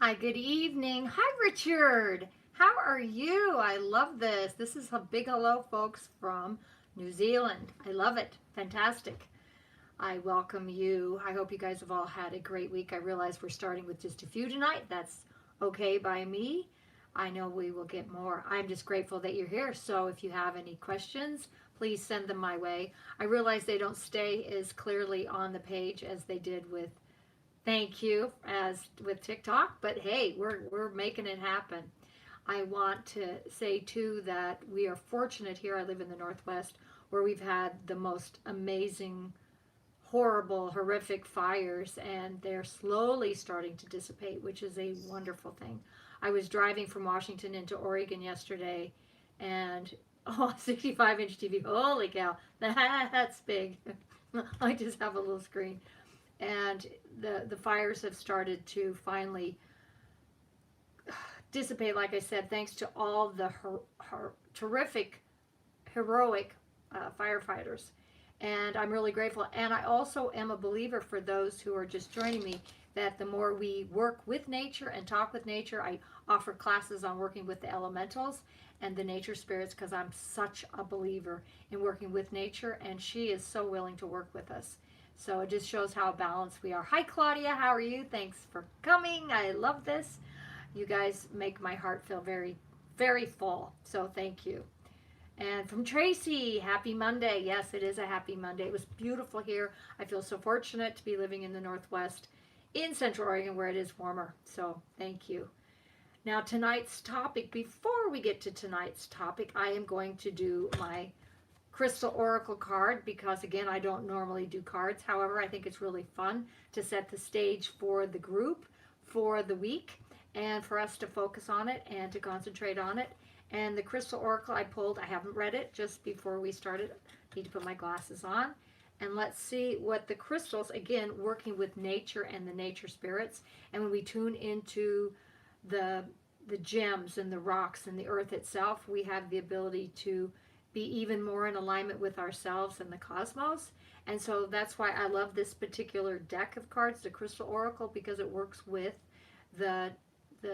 Hi, good evening. Hi, Richard. How are you? I love this. This is a big hello, folks, from New Zealand. I love it. Fantastic. I welcome you. I hope you guys have all had a great week. I realize we're starting with just a few tonight. That's okay by me. I know we will get more. I'm just grateful that you're here. So if you have any questions, please send them my way. I realize they don't stay as clearly on the page as they did with thank you as with TikTok, but hey, we're making it happen. I want to say too that we are fortunate here. I live in the Northwest where we've had the most amazing, horrible, horrific fires, and they're slowly starting to dissipate, which is a wonderful thing. I was driving from Washington into Oregon yesterday, and 65-inch TV. Holy cow, that's big. I just have a little screen, and the fires have started to finally dissipate, like I said, thanks to all the terrific, heroic firefighters. And I'm really grateful. And I also am a believer, for those who are just joining me, that the more we work with nature and talk with nature, I offer classes on working with the elementals and the nature spirits because I'm such a believer in working with nature, and she is so willing to work with us. So it just shows how balanced we are. Hi, Claudia. How are you? Thanks for coming. I love this. You guys make my heart feel very, very full. So thank you. And from Tracy, happy Monday. Yes, it is a happy Monday. It was beautiful here. I feel so fortunate to be living in the Northwest in Central Oregon where it is warmer. So thank you. Now, tonight's topic, before we get to tonight's topic, I am going to do my crystal oracle card because, again, I don't normally do cards. However, I think it's really fun to set the stage for the group for the week and for us to focus on it and to concentrate on it. And the crystal oracle I pulled, I haven't read it just before we started. I need to put my glasses on. And let's see what the crystals, again, working with nature and the nature spirits. And when we tune into the gems and the rocks and the earth itself, we have the ability to be even more in alignment with ourselves and the cosmos. And so that's why I love this particular deck of cards, the crystal oracle, because it works with the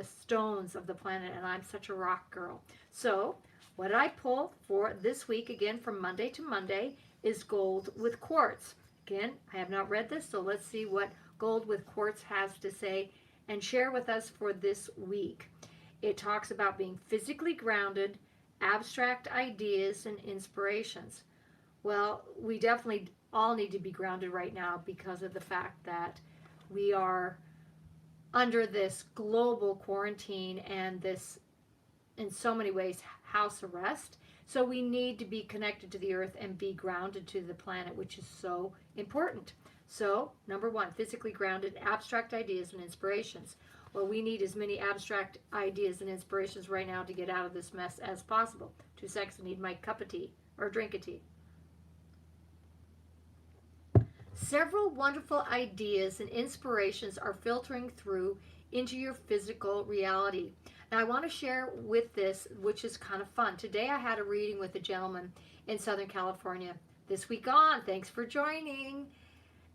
stones of the planet, and I'm such a rock girl. So what did I pull for this week, again from Monday to Monday, is gold with quartz. Again, I have not read this, so let's see what gold with quartz has to say and share with us for this week. It talks about being physically grounded, abstract ideas, and inspirations. Well, we definitely all need to be grounded right now because of the fact that we are under this global quarantine and this, in so many ways, house arrest. So we need to be connected to the earth and be grounded to the planet, which is so important. So, number one, physically grounded, abstract ideas and inspirations. Well, we need as many abstract ideas and inspirations right now to get out of this mess as possible. 2 seconds, I need my cup of tea, or drink of tea. Several wonderful ideas and inspirations are filtering through into your physical reality. Now, I want to share with this, which is kind of fun. Today, I had a reading with a gentleman in Southern California. This week on, thanks for joining.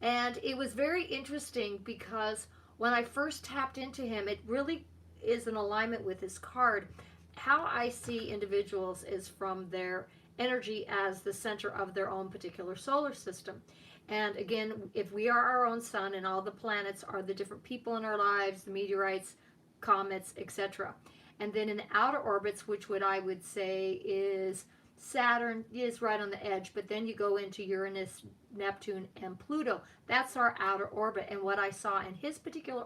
And it was very interesting because when I first tapped into him, it really is in alignment with his card. How I see individuals is from their energy as the center of their own particular solar system. And again, if we are our own sun and all the planets are the different people in our lives, the meteorites, comets, etc. And then in the outer orbits, which what I would say is Saturn is right on the edge, but then you go into Uranus, Neptune, and Pluto. That's our outer orbit. And what I saw in his particular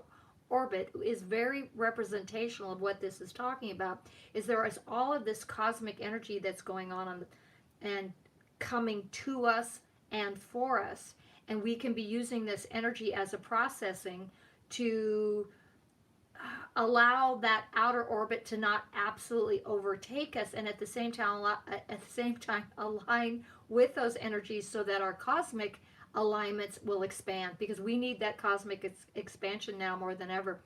orbit is very representational of what this is talking about, is there is all of this cosmic energy that's going on and coming to us and for us, and we can be using this energy as a processing to allow that outer orbit to not absolutely overtake us, and at the same time align with those energies so that our cosmic alignments will expand, because we need that cosmic expansion now more than ever.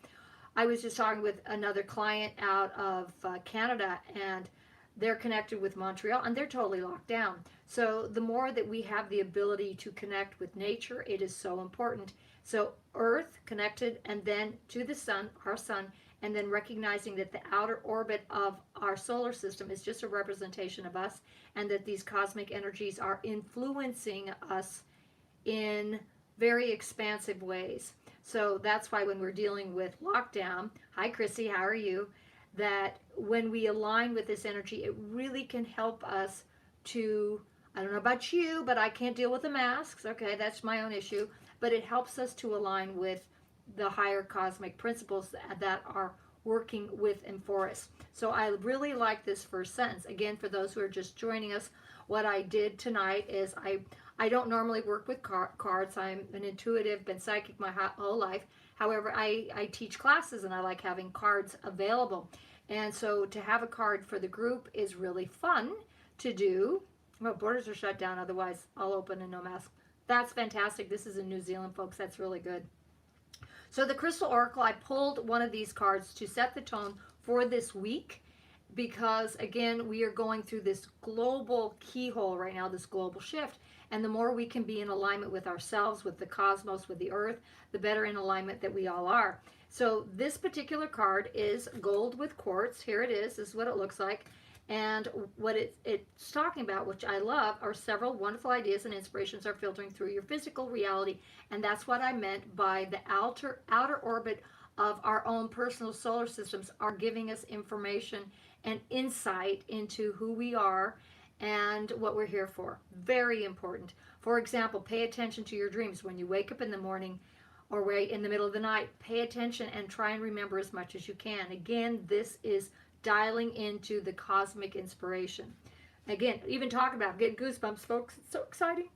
I was just talking with another client out of Canada, and they're connected with Montreal and they're totally locked down. So the more that we have the ability to connect with nature, it is so important. So Earth connected and then to the sun, our sun, and then recognizing that the outer orbit of our solar system is just a representation of us, and that these cosmic energies are influencing us in very expansive ways. So that's why when we're dealing with lockdown, hi Chrissy, how are you? That when we align with this energy, it really can help us to, I don't know about you, but I can't deal with the masks. Okay, that's my own issue. But it helps us to align with the higher cosmic principles that are working with and for us. So I really like this first sentence. Again, for those who are just joining us, what I did tonight is I don't normally work with cards. I'm an intuitive, been psychic my whole life. However, I teach classes and I like having cards available. And so to have a card for the group is really fun to do. Well, borders are shut down, otherwise all open and no mask. That's fantastic. This is in New Zealand, folks. That's really good. So the Crystal Oracle, I pulled one of these cards to set the tone for this week because, again, we are going through this global keyhole right now, this global shift. And the more we can be in alignment with ourselves, with the cosmos, with the earth, the better in alignment that we all are. So this particular card is gold with quartz. Here it is. This is what it looks like. And what it's talking about, which I love, are several wonderful ideas and inspirations are filtering through your physical reality. And that's what I meant by the outer orbit of our own personal solar systems are giving us information and insight into who we are and what we're here for. Very important. For example, pay attention to your dreams. When you wake up in the morning or in the middle of the night, pay attention and try and remember as much as you can. Again, this is dialing into the cosmic inspiration. Again, even talk about getting goosebumps, folks. It's so exciting.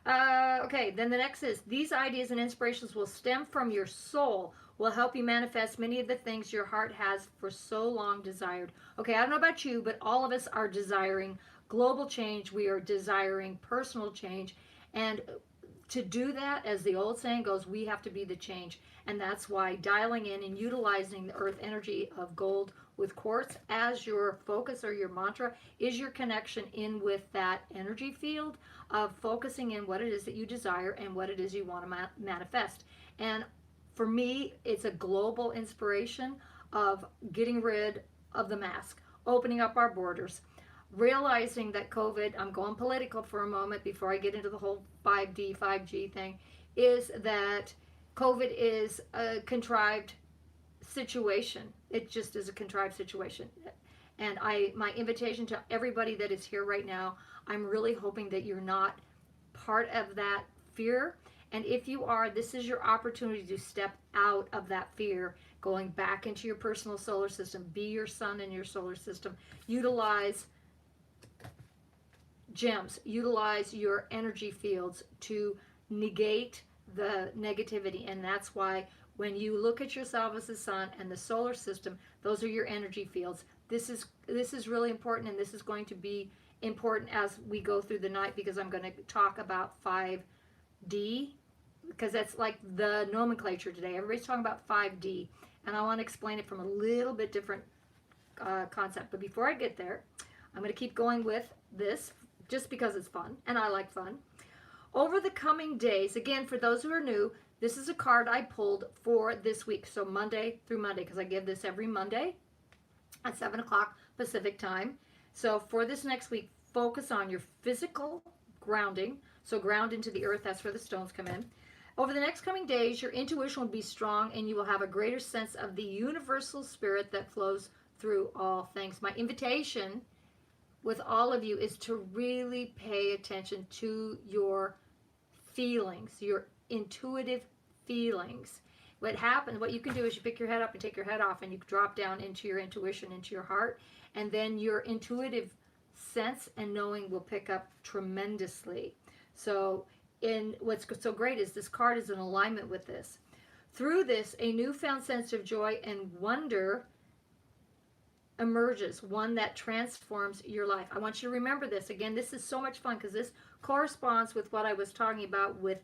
Okay, then the next is, these ideas and inspirations will stem from your soul, will help you manifest many of the things your heart has for so long desired. Okay, I don't know about you, but all of us are desiring global change. We are desiring personal change. And to do that, as the old saying goes, we have to be the change. And that's why dialing in and utilizing the earth energy of gold with quartz as your focus or your mantra is your connection in with that energy field of focusing in what it is that you desire and what it is you want to manifest. And for me, it's a global inspiration of getting rid of the mask, opening up our borders, realizing that COVID, I'm going political for a moment before I get into the whole 5G thing, is that COVID is a contrived situation. It just is a contrived situation. And my invitation to everybody that is here right now, I'm really hoping that you're not part of that fear. And if you are, this is your opportunity to step out of that fear, going back into your personal solar system. Be your sun in your solar system. Utilize gems. Utilize your energy fields to negate the negativity. And that's why when you look at yourself as the sun and the solar system, those are your energy fields. This is really important, and this is going to be important as we go through the night, because I'm going to talk about 5D, because that's like the nomenclature today. Everybody's talking about 5D, and I want to explain it from a little bit different concept. But before I get there, I'm going to keep going with this just because it's fun, and I like fun. Over the coming days, again, for those who are new, this is a card I pulled for this week, so Monday through Monday, because I give this every Monday at 7 o'clock Pacific time. So for this next week, focus on your physical grounding. So ground into the earth, that's where the stones come in. Over the next coming days, your intuition will be strong, and you will have a greater sense of the universal spirit that flows through all things. My invitation with all of you is to really pay attention to your feelings, your intuitive feelings. What you can do is you pick your head up and take your head off, and you drop down into your intuition, into your heart, and then your intuitive sense and knowing will pick up tremendously. So what's so great is this card is in alignment with this. Through this, a newfound sense of joy and wonder emerges, one that transforms your life. I want you to remember this. Again, this is so much fun because this corresponds with what I was talking about with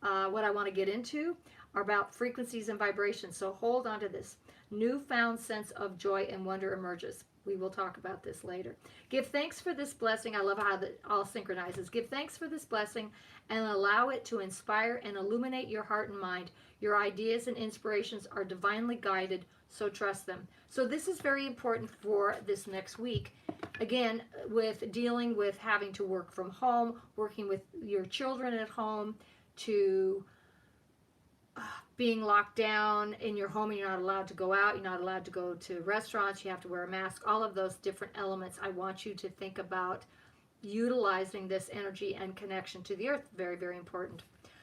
what I want to get into. are about frequencies and vibrations. So hold on to this. Newfound sense of joy and wonder emerges. We will talk about this later. Give thanks for this blessing. I love how that all synchronizes. Give thanks for this blessing and allow it to inspire and illuminate your heart and mind. Your ideas and inspirations are divinely guided, so trust them. So this is very important for this next week. Again, with dealing with having to work from home, working with your children at home, to being locked down in your home and you're not allowed to go out, you're not allowed to go to restaurants, you have to wear a mask, all of those different elements. I want you to think about utilizing this energy and connection to the earth. Very, very important.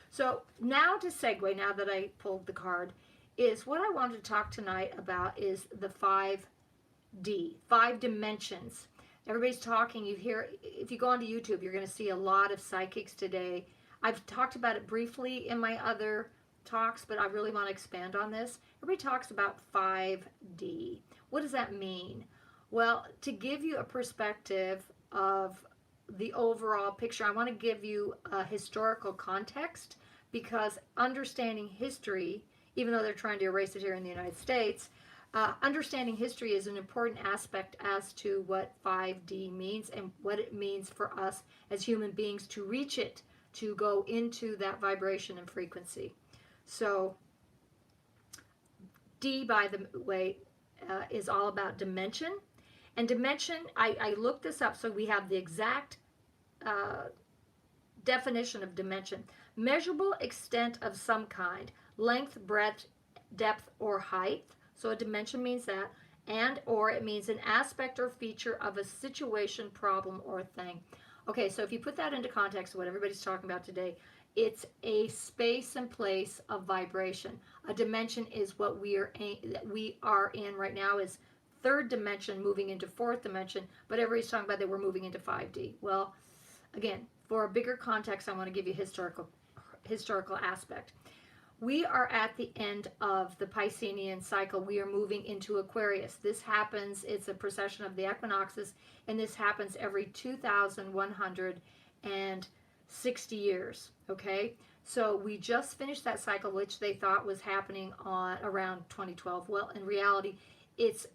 So now to segue, now that I pulled the card, is what I wanted to talk tonight about is the 5D, 5 dimensions. Everybody's talking, you hear, if you go onto YouTube, you're going to see a lot of psychics today. I've talked about it briefly in my other talks, but I really want to expand on this. Everybody talks about 5D. What does that mean? Well, to give you a perspective of the overall picture, I want to give you a historical context, because understanding history, even though they're trying to erase it here in the United States, understanding history is an important aspect as to what 5D means and what it means for us as human beings to reach it, to go into that vibration and frequency. So D, by the way, is all about dimension. And dimension, I looked this up, so we have the exact definition of dimension. Measurable extent of some kind, length, breadth, depth, or height. So a dimension means that. And or it means an aspect or feature of a situation, problem, or thing. Okay, so if you put that into context of what everybody's talking about today, it's a space and place of vibration. A dimension is what we are in right now, is third dimension moving into fourth dimension, but everybody's talking about that we're moving into 5D. Well, again, for a bigger context, I want to give you historical aspect. We are at the end of the Piscean cycle. We are moving into Aquarius. This happens, it's a precession of the equinoxes, and this happens every 2,160 years, okay? So we just finished that cycle, which they thought was happening on around 2012. Well, in reality, it's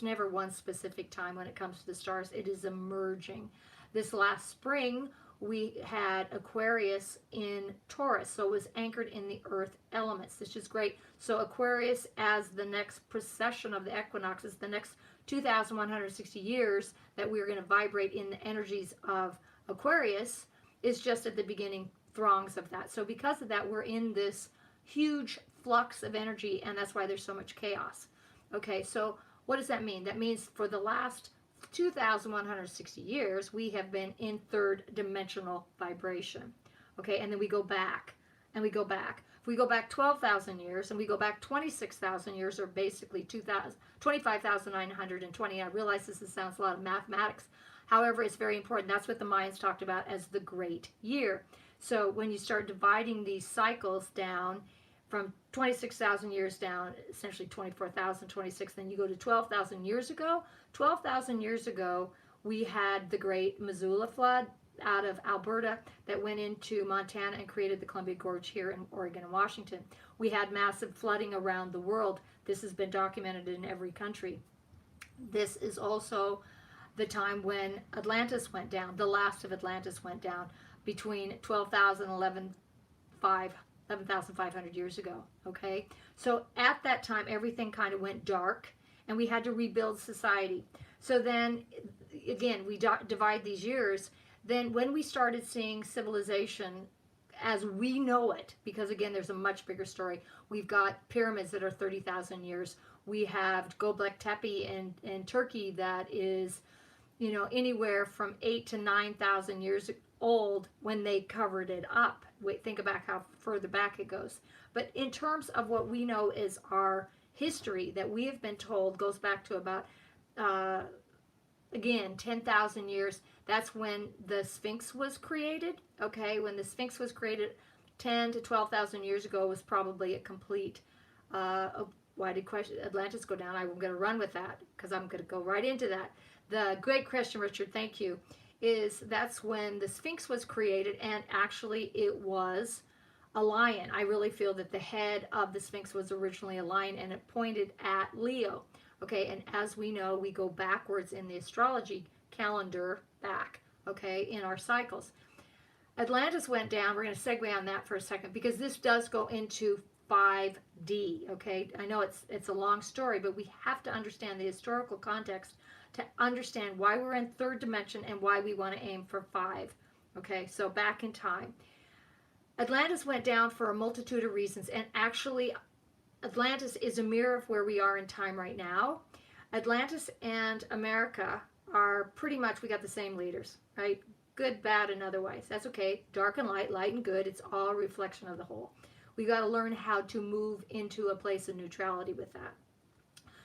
never one specific time when it comes to the stars. It is emerging. This last spring, we had Aquarius in Taurus, so it was anchored in the earth elements. This is great. So Aquarius, as the next precession of the equinoxes, the next 2,160 years that we're going to vibrate in the energies of Aquarius, is just at the beginning throngs of that. So because of that, we're in this huge flux of energy, and that's why there's so much chaos. Okay, so what does that mean? That means for the last 2,160 years, we have been in third dimensional vibration. Okay, and then we go back, and we go back. If we go back 12,000 years, and we go back 26,000 years, or basically 25,920, I realize this sounds a lot of mathematics. However, it's very important. That's what the Mayans talked about as the Great Year. So when you start dividing these cycles down from 26,000 years down, essentially 24,000, 26, then you go to 12,000 years ago. 12,000 years ago, we had the Great Missoula flood out of Alberta that went into Montana and created the Columbia Gorge here in Oregon and Washington. We had massive flooding around the world. This has been documented in every country. This is also the time when Atlantis went down. The last of Atlantis went down between 12,000 and 11,500 years ago, okay? So at that time, everything kind of went dark, and we had to rebuild society. So then, again, we divide these years. Then when we started seeing civilization as we know it, because again, there's a much bigger story. We've got pyramids that are 30,000 years. We have Göbekli Tepe in Turkey that is, you know, anywhere from 8,000 to 9,000 years old when they covered it up. Wait, think about how further back it goes. But in terms of what we know is our history that we have been told goes back to about, again, 10,000 years. That's when the Sphinx was created. Okay, when the Sphinx was created 10 to 12,000 years ago was probably a complete, why did Atlantis go down? I'm going to run with that because I'm going to go right into that. The great question, Richard, thank you, is that's when the Sphinx was created, and actually it was a lion. I really feel that the head of the Sphinx was originally a lion and it pointed at Leo. Okay, and as we know, we go backwards in the astrology calendar back, okay, in our cycles. Atlantis went down. We're going to segue on that for a second because this does go into 5D, okay? I know it's a long story, but we have to understand the historical context to understand why we're in third dimension and why we want to aim for 5, okay? So back in time. Atlantis went down for a multitude of reasons, and actually Atlantis is a mirror of where we are in time right now. Atlantis and America are pretty much, we got the same leaders, right? Good, bad, and otherwise. That's okay. Dark and light, light and good. It's all a reflection of the whole. We got to learn how to move into a place of neutrality with that.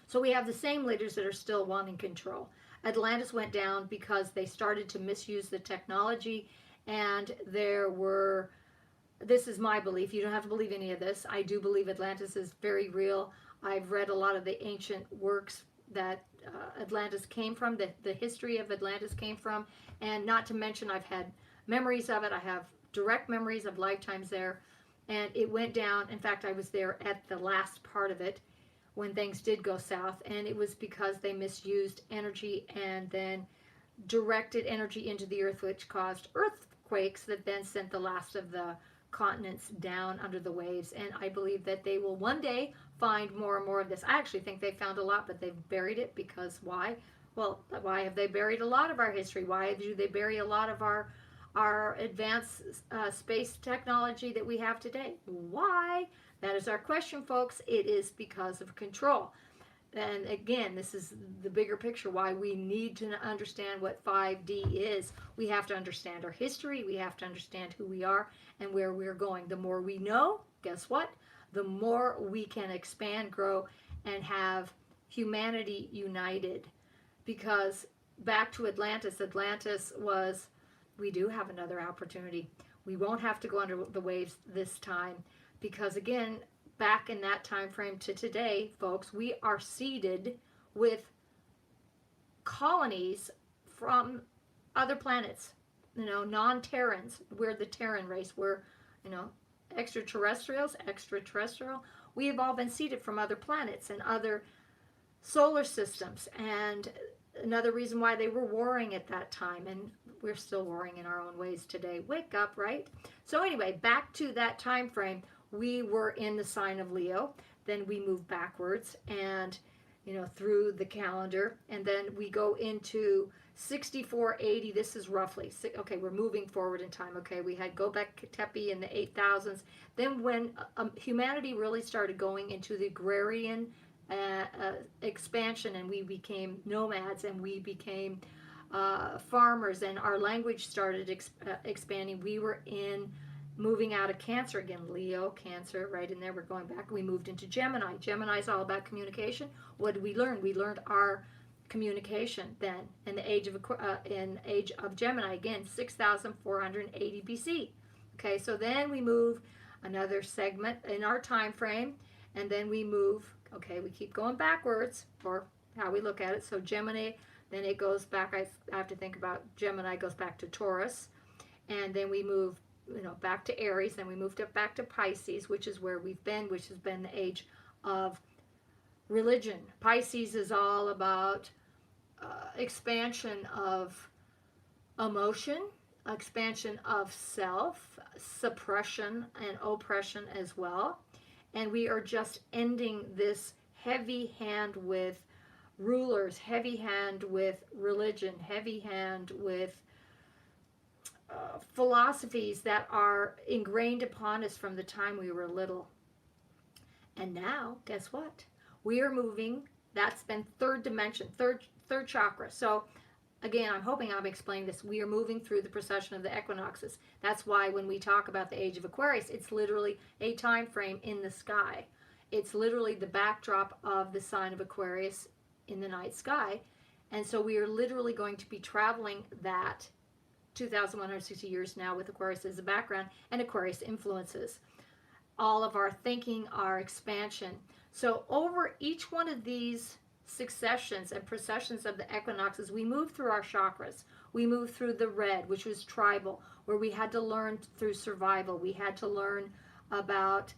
So we have the same leaders that are still wanting control. Atlantis went down because they started to misuse the technology, and there were, this is my belief, you don't have to believe any of this, I do believe Atlantis is very real. I've read a lot of the ancient works that Atlantis came from, the history of Atlantis came from, and not to mention I've had memories of it. I have direct memories of lifetimes there, and it went down. In fact, I was there at the last part of it when things did go south, and it was because they misused energy and then directed energy into the earth, which caused earthquakes that then sent the last of the continents down under the waves. And I believe that they will one day find more and more of this. I actually think they found a lot, but they've buried it because why? Well, why have they buried a lot of our history? Why do they bury a lot of our advanced space technology that we have today? Why? That is our question, folks. It is because of control. And again, this is the bigger picture, why we need to understand what 5D is. We have to understand our history. We have to understand who we are and where we're going. The more we know, guess what? The more we can expand, grow, and have humanity united. Because back to Atlantis, Atlantis was, we do have another opportunity. We won't have to go under the waves this time because, again, back in that time frame to today, folks, we are seeded with colonies from other planets, non-Terrans. We're the Terran race. We're, extraterrestrial. We have all been seeded from other planets and other solar systems. And another reason why they were warring at that time, and we're still warring in our own ways today. Wake up, right? So anyway, back to that time frame. We were in the sign of Leo, then we move backwards and, through the calendar, and then we go into 6480. This is roughly, okay, we're moving forward in time. Okay, we had Gobek Tepe in the 8000s. Then when humanity really started going into the agrarian expansion, and we became nomads, and we became farmers, and our language started expanding, we were moving out of Cancer again, Leo, Cancer, right in there. We're going back. We moved into Gemini. Gemini is all about communication. What did we learn? We learned our communication then in the age of Gemini, again, 6,480 BC. Okay, so then we move another segment in our time frame, and then we move. Okay, we keep going backwards for how we look at it. So Gemini, then it goes back. I have to think about Gemini goes back to Taurus, and then we move back to Aries, then we moved up back to Pisces, which is where we've been, which has been the age of religion. Pisces is all about expansion of emotion, expansion of self, suppression and oppression as well. And we are just ending this heavy hand with rulers, heavy hand with religion, heavy hand with philosophies that are ingrained upon us from the time we were little. And now, guess what? We are moving. That's been third dimension, third chakra. So again, I'm hoping I'm explaining this. We are moving through the procession of the equinoxes. That's why when we talk about the age of Aquarius, it's literally a time frame in the sky. It's literally the backdrop of the sign of Aquarius in the night sky. And so we are literally going to be traveling that 2,160 years now with Aquarius as a background, and Aquarius influences all of our thinking, our expansion. So over each one of these successions and processions of the equinoxes, we move through our chakras. We move through the red, which was tribal, where we had to learn through survival. We had to learn about,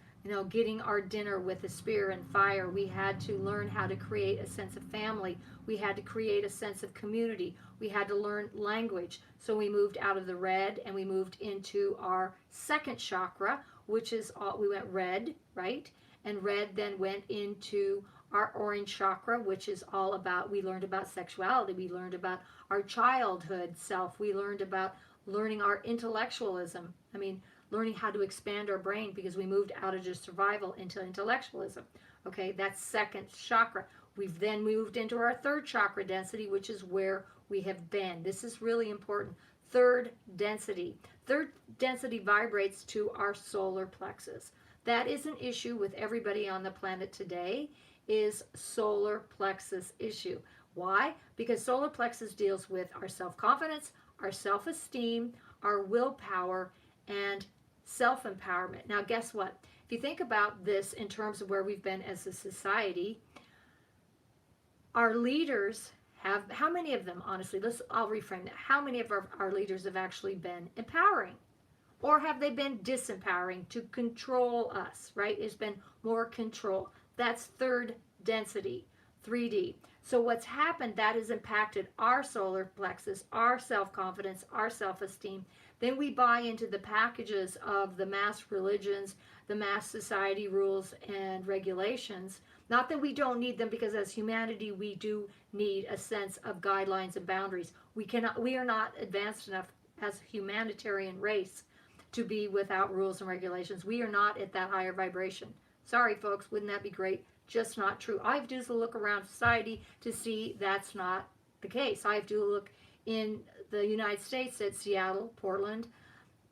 getting our dinner with a spear and fire. We had to learn how to create a sense of family. We had to create a sense of community. We had to learn language. So we moved out of the red and we moved into our second chakra, which is all, we went red, right? And red then went into our orange chakra, which is all about, we learned about sexuality. We learned about our childhood self. We learned about learning our intellectualism. Learning how to expand our brain, because we moved out of just survival into intellectualism. Okay, that's second chakra. We've then moved into our third chakra density, which is where we have been. This is really important. Third density. Third density vibrates to our solar plexus. That is an issue with everybody on the planet today, is solar plexus issue. Why? Because solar plexus deals with our self-confidence, our self-esteem, our willpower, and self-empowerment. Now, guess what? If you think about this in terms of where we've been as a society, our leaders have, how many of them, honestly, I'll reframe that. How many of our leaders have actually been empowering? Or have they been disempowering to control us, right? It's been more control. That's third density, 3D. So what's happened, that has impacted our solar plexus, our self-confidence, our self-esteem. Then we buy into the packages of the mass religions, the mass society rules and regulations. Not that we don't need them, because as humanity we do need a sense of guidelines and boundaries. We are not advanced enough as a humanitarian race to be without rules and regulations. We are not at that higher vibration. Sorry folks, wouldn't that be great? Just not true. I have to do is look around society to see that's not the case. I have to look in the United States at Seattle, Portland,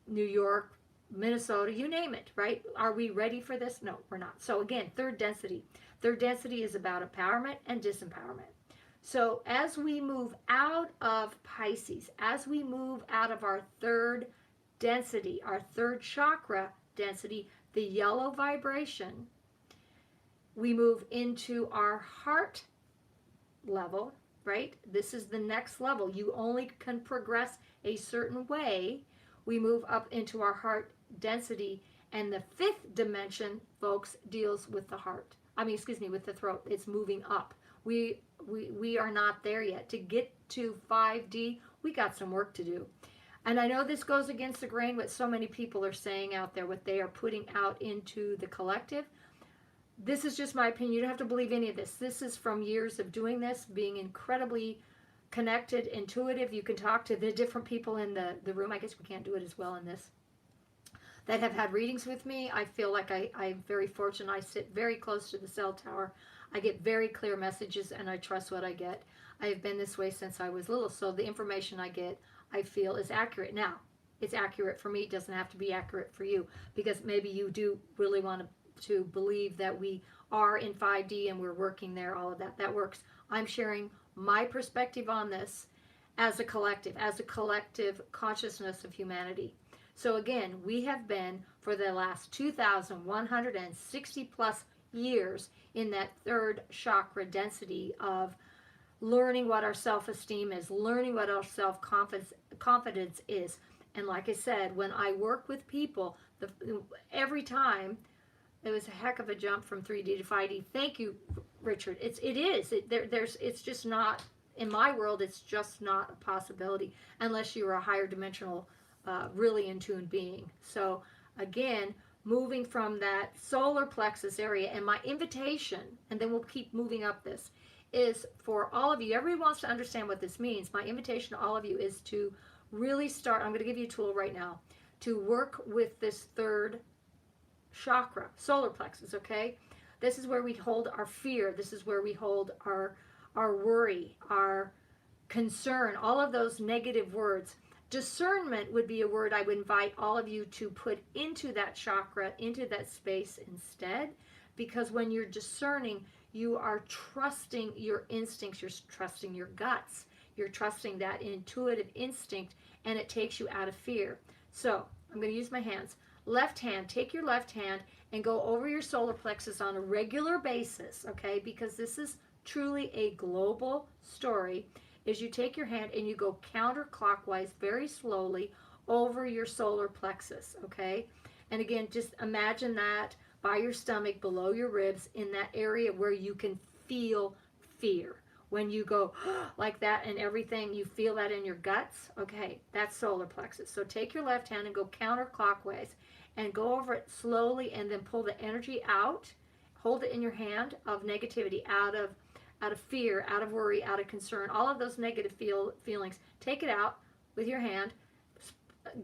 New York, Minnesota, you name it, right? Are we ready for this? No, we're not. So again, third density. Third density is about empowerment and disempowerment. So as we move out of Pisces, as we move out of our third density, our third chakra density, the yellow vibration, we move into our heart level, right? This is the next level. You only can progress a certain way. We move up into our heart density, and the fifth dimension, folks, deals with the heart. With the throat. It's moving up. We are not there yet. To get to 5D, we got some work to do. And I know this goes against the grain what so many people are saying out there, what they are putting out into the collective. This is just my opinion. You don't have to believe any of this. This is from years of doing this, being incredibly connected, intuitive. You can talk to the different people in the room. I guess we can't do it as well in this, that have had readings with me. I feel like I'm very fortunate. I sit very close to the cell tower. I get very clear messages, and I trust what I get. I have been this way since I was little, so the information I get, I feel, is accurate. Now, it's accurate for me. It doesn't have to be accurate for you, because maybe you do really want to believe that we are in 5D and we're working there, all of that. That works. I'm sharing my perspective on this as a collective consciousness of humanity. So again, we have been, for the last 2,160 plus years, in that third chakra density of learning what our self-esteem is, learning what our self-confidence is. And like I said, when I work with people, every time, it was a heck of a jump from 3D to 5D. Thank you, Richard. It's just not, in my world, it's just not a possibility unless you are a higher dimensional, really in tune being. So again, moving from that solar plexus area, and my invitation, and then we'll keep moving up this, is for all of you, everyone wants to understand what this means. My invitation to all of you is to really start, I'm going to give you a tool right now, to work with this third chakra, solar plexus, okay? This is where we hold our fear. This is where we hold our worry, our concern, all of those negative words. Discernment would be a word I would invite all of you to put into that chakra, into that space instead, because when you're discerning, you are trusting your instincts, you're trusting your guts, you're trusting that intuitive instinct, and it takes you out of fear. So I'm going to use my hands. Left hand, take your left hand and go over your solar plexus on a regular basis, okay? Because this is truly a global story. Is you take your hand and you go counterclockwise very slowly over your solar plexus, okay? And again, just imagine that by your stomach, below your ribs, in that area where you can feel fear. When you go like that and everything, you feel that in your guts. Okay, that's solar plexus. So take your left hand and go counterclockwise and go over it slowly, and then pull the energy out. Hold it in your hand of negativity, out of fear, out of worry, out of concern, all of those negative feelings. Take it out with your hand,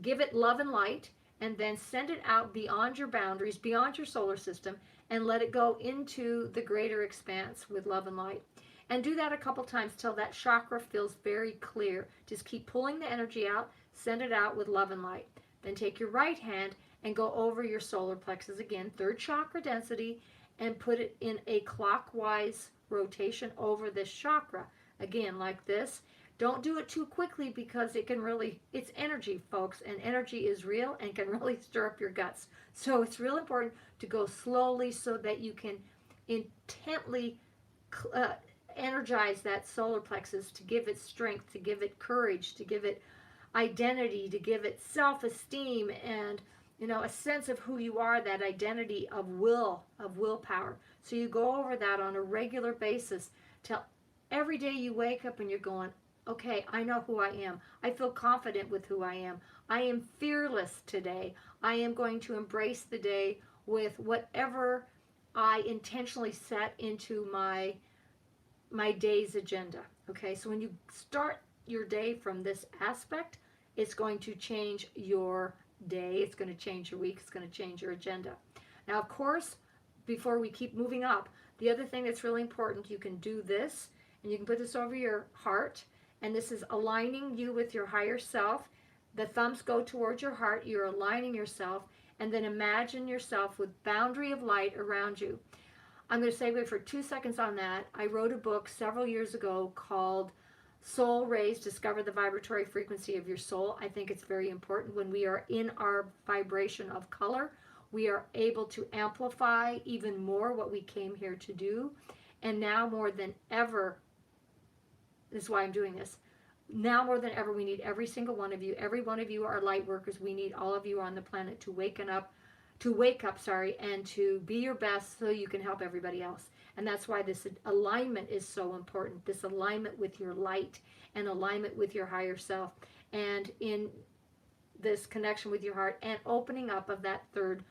give it love and light, and then send it out beyond your boundaries, beyond your solar system, and let it go into the greater expanse with love and light. And do that a couple times till that chakra feels very clear. Just keep pulling the energy out, send it out with love and light. Then take your right hand and go over your solar plexus again, third chakra density, and put it in a clockwise rotation over this chakra. Again, like this. Don't do it too quickly, because it can really, it's energy, folks, and energy is real and can really stir up your guts. So it's real important to go slowly so that you can intently energize that solar plexus, to give it strength, to give it courage, to give it identity, to give it self-esteem, and a sense of who you are, that identity of willpower. So you go over that on a regular basis till every day you wake up and you're going, okay, I know who I am. I feel confident with who I am. I am fearless today. I am going to embrace the day with whatever I intentionally set into my day's agenda. Okay, so when you start your day from this aspect, it's going to change your day, it's going to change your week, it's going to change your agenda. Now, of course, before we keep moving up, the other thing that's really important, you can do this, and you can put this over your heart, and this is aligning you with your higher self. The thumbs go towards your heart, you're aligning yourself, and then imagine yourself with boundary of light around you. I'm going to segue for 2 seconds on that. I wrote a book several years ago called Soul Rays, Discover the Vibratory Frequency of Your Soul. I think it's very important. When we are in our vibration of color, we are able to amplify even more what we came here to do. And now more than ever, this is why I'm doing this, now more than ever, we need every single one of you. Every one of you are light workers. We need all of you on the planet to wake up, and to be your best so you can help everybody else. And that's why this alignment is so important. This alignment with your light and alignment with your higher self, and in this connection with your heart and opening up of that third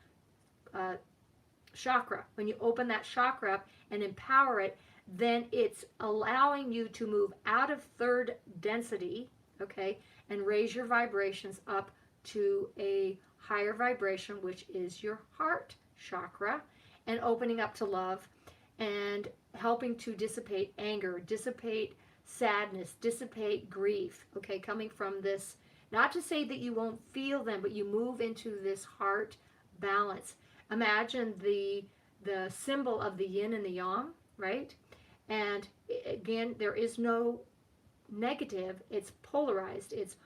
chakra. When you open that chakra up and empower it, then it's allowing you to move out of third density, okay, and raise your vibrations up to a higher vibration, which is your heart chakra, and opening up to love, and helping to dissipate anger, dissipate sadness, dissipate grief, okay, coming from this, not to say that you won't feel them, but you move into this heart balance. Imagine the symbol of the yin and the yang, right? And again, there is no negative, it's polarized, it's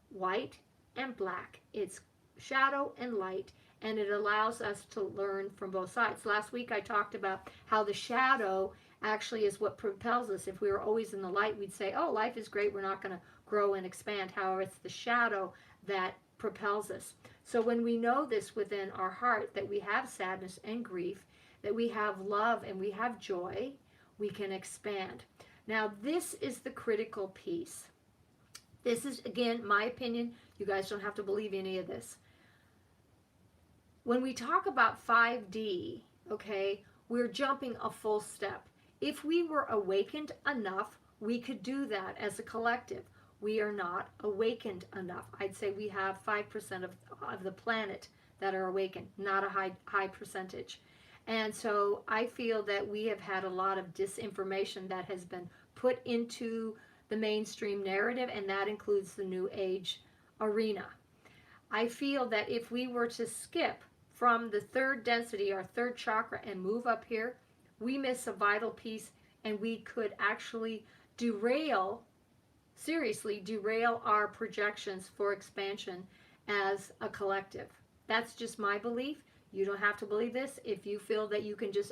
white and black, it's shadow and light, and it allows us to learn from both sides. Last week I talked about how the shadow actually is what propels us. If we were always in the light, we'd say, oh, life is great, we're not going to grow and expand. However, it's the shadow that propels us. So when we know this within our heart, that we have sadness and grief, that we have love and we have joy, we can expand. Now, this is the critical piece. This is, again, my opinion. You guys don't have to believe any of this. When we talk about 5D, okay, we're jumping a full step. If we were awakened enough, we could do that as a collective. We are not awakened enough. I'd say we have 5% of the planet that are awakened, not a high percentage. And so I feel that we have had a lot of disinformation that has been put into the mainstream narrative, and that includes the New Age arena. I feel that if we were to skip from the third density, our third chakra, and move up here, we miss a vital piece, and we could actually seriously derail our projections for expansion as a collective. That's just my belief. You don't have to believe this. If you feel that you can just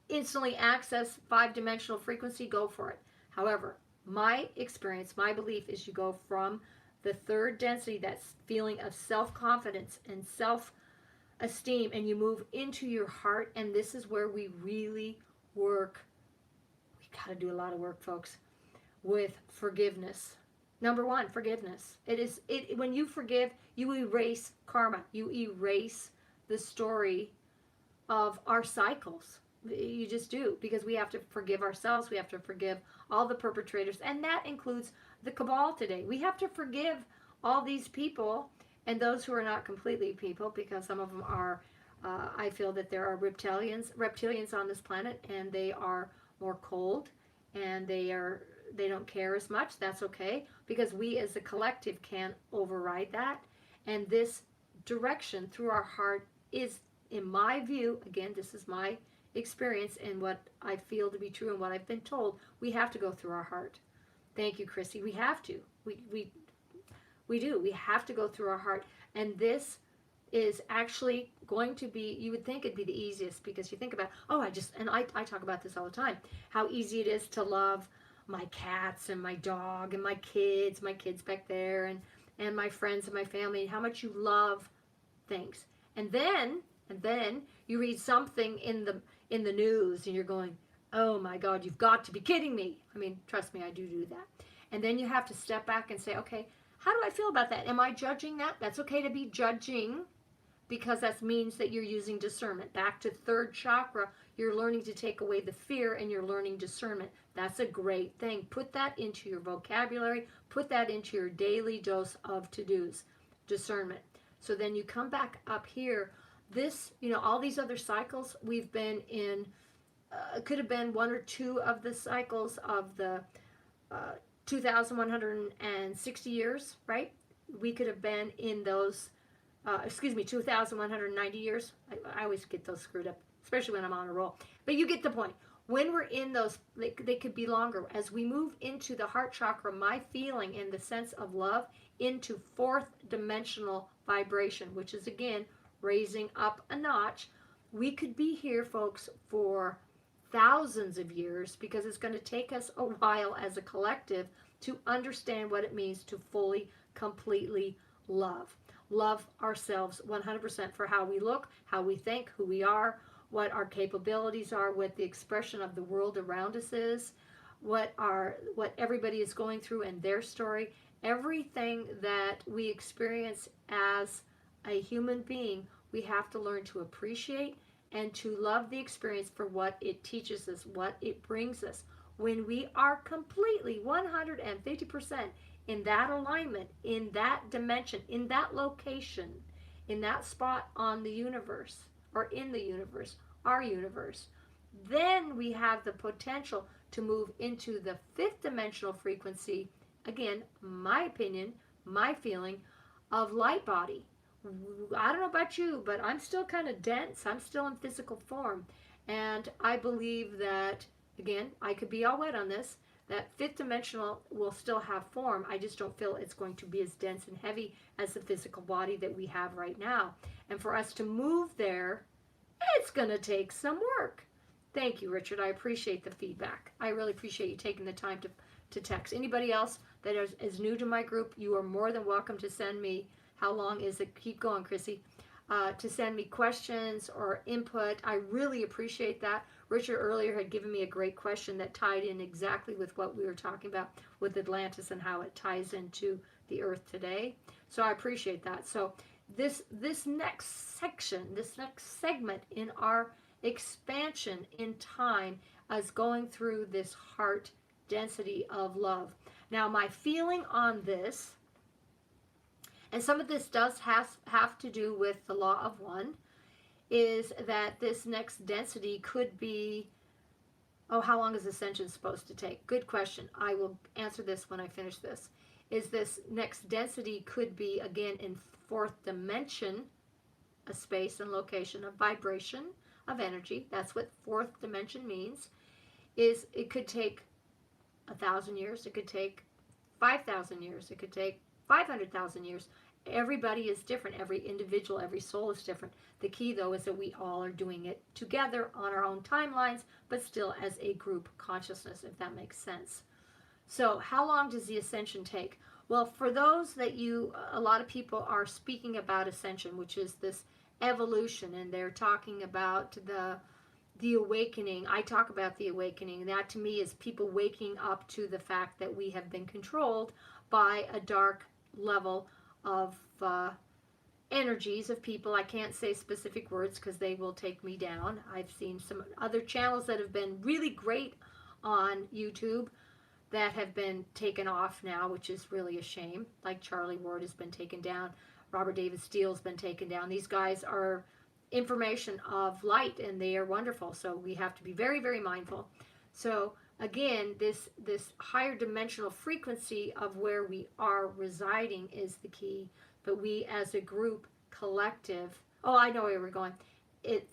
instantly access 5-dimensional frequency, go for it. However, my experience, my belief is you go from the third density, that feeling of self-confidence and esteem, and you move into your heart. And this is where we really work. We got to do a lot of work, folks, with forgiveness. Number one, forgiveness. It when you forgive, you erase karma. You erase the story of our cycles. You just do, because we have to forgive ourselves. We have to forgive all the perpetrators, and that includes the cabal today. We have to forgive all these people and those who are not completely people, because some of them are, I feel that there are reptilians on this planet, and they are more cold, and they don't care as much. That's okay, because we as a collective can override that. And this direction through our heart is, in my view, again, this is my experience and what I feel to be true and what I've been told, we have to go through our heart. Thank you, Chrissy. We have to. We do. We have to go through our heart. And this is actually going to be, you would think it'd be the easiest, because you think about, I talk about this all the time, how easy it is to love my cats and my dog and my kids back there, and my friends and my family, and how much you love things. And then you read something in the news, and you're going, oh my God, you've got to be kidding me. I mean, trust me, I do that. And then you have to step back and say, okay, how do I feel about that? Am I judging that? That's okay to be judging, because that means that you're using discernment. Back to third chakra, you're learning to take away the fear, and you're learning discernment. That's a great thing. Put that into your vocabulary. Put that into your daily dose of to-dos, discernment. So then you come back up here. This, all these other cycles we've been in, could have been one or two of the cycles of the 2,160 years, right? We could have been in those, 2,190 years. I always get those screwed up, especially when I'm on a roll. But you get the point. When we're in those, they could be longer. As we move into the heart chakra, my feeling and the sense of love into fourth dimensional vibration, which is, again, raising up a notch. We could be here, folks, for thousands of years, because it's going to take us a while as a collective to understand what it means to fully, completely love ourselves 100% for how we look, how we think, who we are, what our capabilities are, what the expression of the world around us is, what everybody is going through and their story. Everything that we experience as a human being, we have to learn to appreciate and to love the experience for what it teaches us, what it brings us. When we are completely 150% in that alignment, in that dimension, in that location, in that spot on the universe, or in the universe, our universe, then we have the potential to move into the fifth dimensional frequency. Again, my opinion, my feeling of light body. I don't know about you, but I'm still kind of dense. I'm still in physical form. And I believe that, again, I could be all wet on this, that fifth dimensional will still have form. I just don't feel it's going to be as dense and heavy as the physical body that we have right now. And for us to move there, it's going to take some work. Thank you, Richard. I appreciate the feedback. I really appreciate you taking the time to text. Anybody else that is new to my group, you are more than welcome to send me, how long is it? Keep going, Chrissy. To send me questions or input. I really appreciate that. Richard earlier had given me a great question that tied in exactly with what we were talking about with Atlantis and how it ties into the Earth today. So I appreciate that. So this next section, this next segment in our expansion in time is going through this heart density of love. Now, my feeling on this, and some of this does have to do with the law of one, is that this next density could be, how long is ascension supposed to take? Good question. I will answer this when I finish this. Is this next density could be, again, in fourth dimension, a space and location of vibration, of energy. That's what fourth dimension means. Is it could take 1,000 years. It could take 5,000 years. It could take 500,000 years. Everybody is different. Every individual, every soul is different. The key, though, is that we all are doing it together on our own timelines, but still as a group consciousness, if that makes sense. So how long does the ascension take? Well, for those that a lot of people are speaking about ascension, which is this evolution, and they're talking about the awakening. I talk about the awakening. That to me is people waking up to the fact that we have been controlled by a dark level of energies of people. I can't say specific words because they will take me down. I've seen some other channels that have been really great on YouTube that have been taken off now, which is really a shame. Like Charlie Ward has been taken down. Robert David Steele's been taken down. These guys are information of light, and they are wonderful. So we have to be very, very mindful. So again, this higher dimensional frequency of where we are residing is the key. But we as a group, collective, oh, I know where we're going.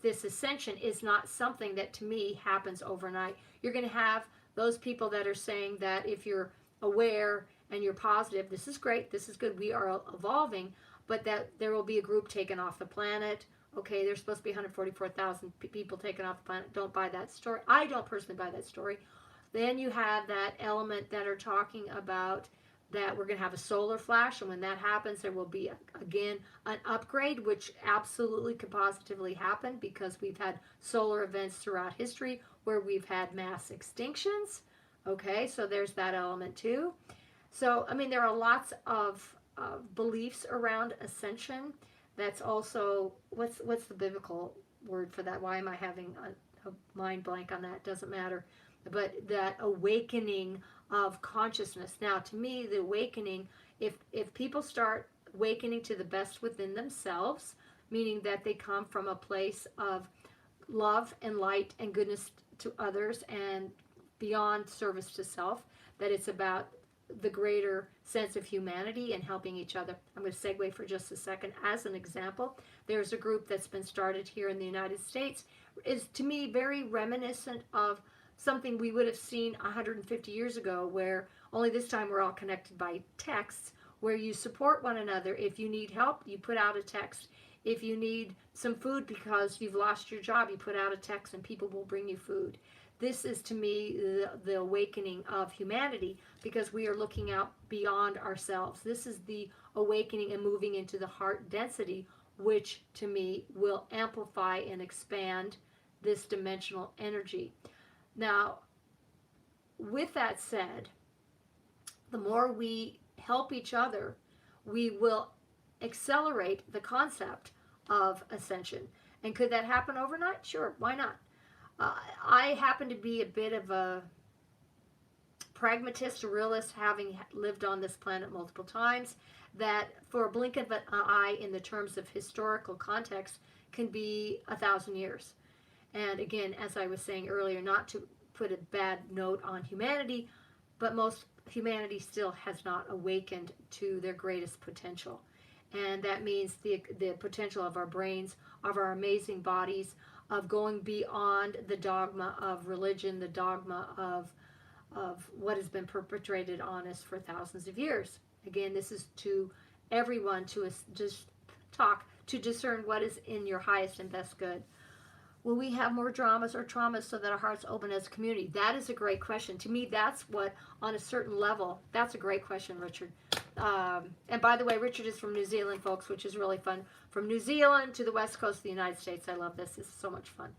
This ascension is not something that to me happens overnight. You're going to have those people that are saying that if you're aware and you're positive, this is great, this is good, we are evolving, but that there will be a group taken off the planet. Okay, there's supposed to be 144,000 people taken off the planet. Don't buy that story. I don't personally buy that story. Then you have that element that are talking about that we're going to have a solar flash, and when that happens, there will be, again, an upgrade, which absolutely could positively happen because we've had solar events throughout history where we've had mass extinctions. Okay, so there's that element too. So, I mean, there are lots of beliefs around ascension. That's also, what's the biblical word for that? Why am I having a mind blank on that? Doesn't matter. But that awakening of consciousness. Now, to me, the awakening, if people start awakening to the best within themselves, meaning that they come from a place of love and light and goodness to others and beyond service to self, that it's about the greater sense of humanity and helping each other. I'm going to segue for just a second. As an example, there's a group that's been started here in the United States, is to me very reminiscent of something we would have seen 150 years ago, where only this time we're all connected by texts, where you support one another. If you need help, you put out a text. If you need some food because you've lost your job, you put out a text and people will bring you food. This is, to me, the awakening of humanity, because we are looking out beyond ourselves. This is the awakening and moving into the heart density, which, to me, will amplify and expand this dimensional energy. Now, with that said, the more we help each other, we will accelerate the concept of ascension. And could that happen overnight? Sure, why not? I happen to be a bit of a pragmatist, a realist, having lived on this planet multiple times, that for a blink of an eye in the terms of historical context can be 1,000 years. And again, as I was saying earlier, not to put a bad note on humanity, but most humanity still has not awakened to their greatest potential. And that means the potential of our brains, of our amazing bodies, of going beyond the dogma of religion, the dogma of what has been perpetrated on us for thousands of years. Again, this is to everyone to just talk, to discern what is in your highest and best good. Will we have more dramas or traumas so that our hearts open as a community? That is a great question. To me, that's what, on a certain level, that's a great question, Richard. And by the way, Richard is from New Zealand, folks, which is really fun. From New Zealand to the west coast of the United States. I love this. This is so much fun.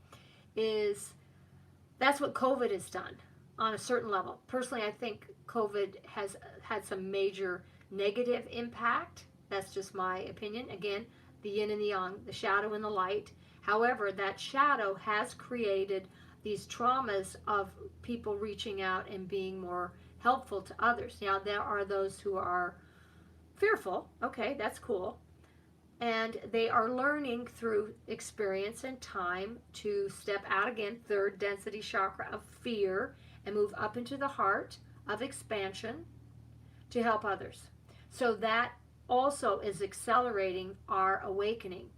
That's what COVID has done on a certain level. Personally, I think COVID has had some major negative impact. That's just my opinion. Again, the yin and the yang, the shadow and the light. However, that shadow has created these traumas of people reaching out and being more helpful to others. Now, there are those who are fearful. Okay, that's cool. And they are learning through experience and time to step out again, third density chakra of fear, and move up into the heart of expansion to help others. So that also is accelerating our awakening.